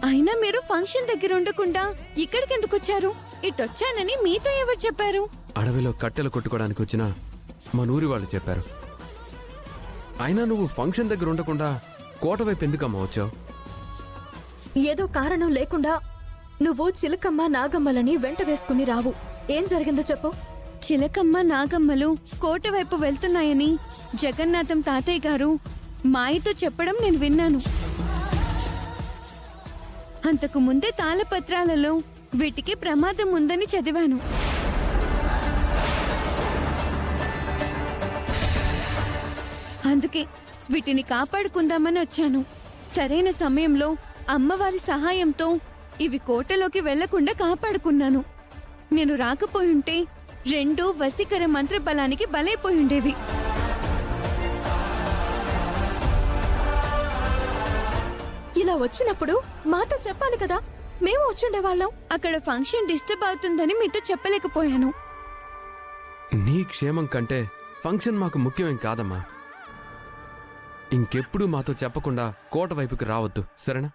అయినా మీరు ఫంక్షన్ దగ్గర ఉండకుండా ఇక్కడికి ఎందుకు వచ్చారు? ఇటొచ్చానని మీతో ఎవరు చెప్పారు? అడవిలో కట్టెలు కొట్టుకోవడానికి వచ్చిన మా నూరి వాళ్ళు చెప్పారు. అయినా నువ్వు ఫంక్షన్ దగ్గర ఉండకుండా కోట వైపు ఎందుకమ్మా వచ్చావు? ఏదో కారణం లేకుండా నువ్వు చిలకమ్మ నాగమ్మలని వెంట వేసుకుని రావు. ఏం జరిగిందో చెప్పు. చిలకమ్మ నాగమ్మలు కోట వైపు వెళ్తున్నాయని జగన్నాథం తాతయ్య గారు మాయతో చెప్పడం నేను విన్నాను. అంతకు ముందే తాళపత్రాలలో వీటికి ప్రమాదం ఉందని చదివాను. అందుకే వీటిని కాపాడుకుందామని వచ్చాను. సరైన సమయంలో అమ్మవారి సహాయంతో ఇవి కోటలోకి వెళ్లకుండా కాపాడుకున్నాను. నేను రాకపోయుంటే రెండు వశీకర మంత్ర బలానికి బలైపోయుండేవి. ఇలా వచ్చినప్పుడు మాతో చెప్పాలి కదా, మేము వచ్చుండేవాళ్ళం. అక్కడ ఫంక్షన్ డిస్టర్బ్ అవుతుందని మీతో చెప్పలేకపోయాను. నీ క్షేమం కంటే ఫంక్షన్ మాకు ముఖ్యమేం కాదమ్మా. ఇంకెప్పుడు మాతో చెప్పకుండా కోట వైపుకి రావద్దు, సరేనా?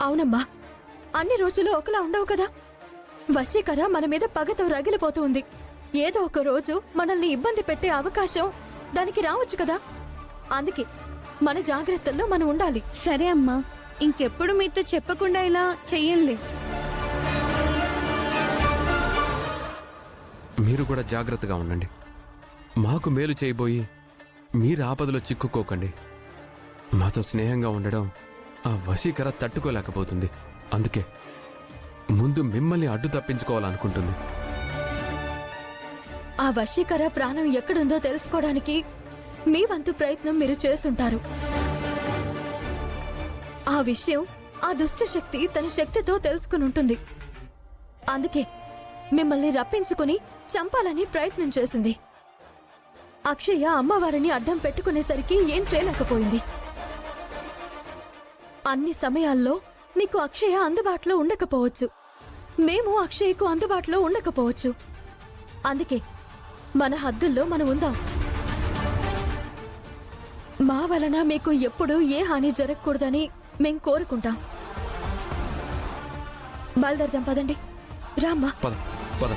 అవునమ్మా, అన్ని రోజులు ఒకలా ఉండవు కదా. వశీకర మన మీద పగతో రగిలిపోతూ ఉంది. ఏదో ఒక రోజు మనల్ని ఇబ్బంది పెట్టే అవకాశం దానికి రావచ్చు కదా. అందుకే మన జాగ్రత్తల్లో మనం ఉండాలి. సరే అమ్మా, ఇంకెప్పుడు మీతో చెప్పకుండా ఇలా చెయ్యంలే. మీరు కూడా జాగ్రత్తగా ఉండండి. మాకు మేలు చేయబోయి మీరు ఆపదలో చిక్కుకోకండి. మాతో స్నేహంగా ఉండడం ఆ వశీకర తట్టుకోలేకపోతుంది. అందుకే ముందు మిమ్మల్ని అడ్డు తప్పించుకోవాలనుకుంటుంది. ఆ వశీకర ప్రాణం ఎక్కడుందో తెలుసుకోవడానికి మీ వంతు ప్రయత్నం మీరు చేస్తుంటారు. ఆ విషయం ఆ దుష్ట శక్తి తన శక్తితో తెలుసుకుని ఉంటుంది. అందుకే మిమ్మల్ని రప్పించుకుని చంపాలని ప్రయత్నం చేసింది. అక్షయ అమ్మవారిని అడ్డం పెట్టుకునేసరికి ఏం చేయలేకపోయింది. అన్ని సమయాల్లో నీకు అక్షయ అందుబాటులో ఉండకపోవచ్చు, మేము అక్షయకు అందుబాటులో ఉండకపోవచ్చు. అందుకే మన హద్దుల్లో మనం ఉందాం. మా వలన మీకు ఎప్పుడూ ఏ హాని జరగకూడదని మేం కోరుకుంటాం. బయలుదేరదాం పదండి. రామ్మా. పద పద.